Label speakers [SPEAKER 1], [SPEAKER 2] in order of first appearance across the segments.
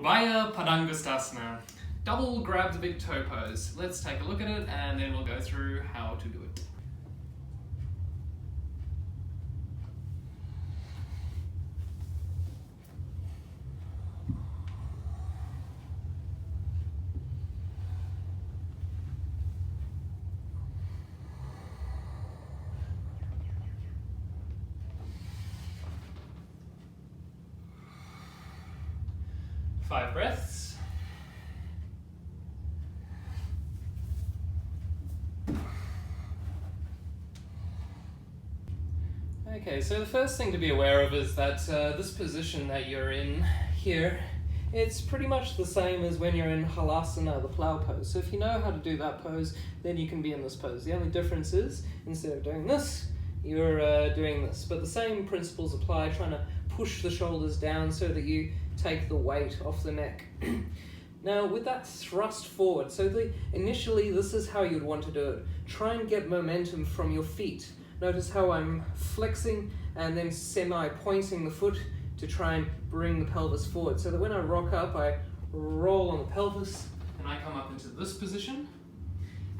[SPEAKER 1] Ubhaya padangusthasana. Double grab the big toe pose. Let's take a look at it and then we'll go through how to do it. Five breaths. Okay, so the first thing to be aware of is that this position that you're in here, it's pretty much the same as when you're in halasana, the plow pose. So if you know how to do that pose, then you can be in this pose. The only difference is, instead of doing this, you're doing this. But the same principles apply, trying to push the shoulders down so that you take the weight off the neck. Now with that thrust forward, so initially this is how you'd want to do it. Try and get momentum from your feet. Notice how I'm flexing and then semi-pointing the foot to try and bring the pelvis forward, so that when I rock up, I roll on the pelvis and I come up into this position,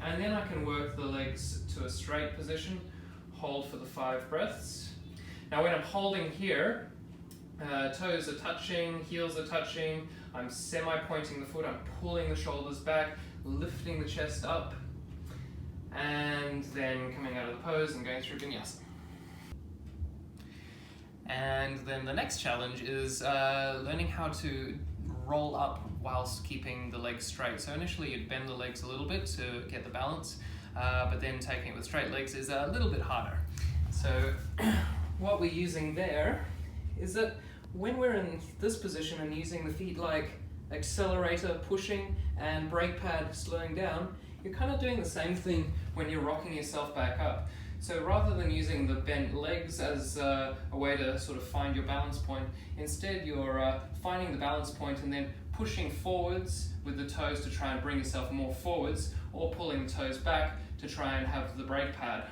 [SPEAKER 1] and then I can work the legs to a straight position, hold for the 5 breaths. Now when I'm holding here, toes are touching, heels are touching, I'm semi-pointing the foot, I'm pulling the shoulders back, lifting the chest up, and then coming out of the pose and going through vinyasa. And then the next challenge is learning how to roll up whilst keeping the legs straight. So initially you'd bend the legs a little bit to get the balance, but then taking it with straight legs is a little bit harder. So what we're using there is that when we're in this position and using the feet like accelerator pushing and brake pad slowing down, you're kind of doing the same thing when you're rocking yourself back up. So rather than using the bent legs as a way to sort of find your balance point, instead you're finding the balance point and then pushing forwards with the toes to try and bring yourself more forwards, or pulling the toes back to try and have the brake pad.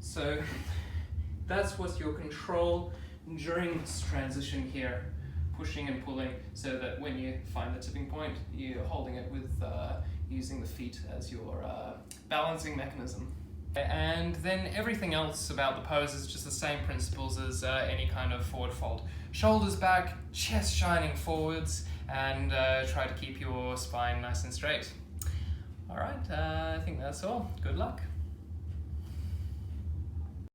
[SPEAKER 1] So that's what's your control during this transition here, pushing and pulling, so that when you find the tipping point, you're holding it with using the feet as your balancing mechanism. And then everything else about the pose is just the same principles as any kind of forward fold. Shoulders back, chest shining forwards, and try to keep your spine nice and straight. Alright, I think that's all. Good luck.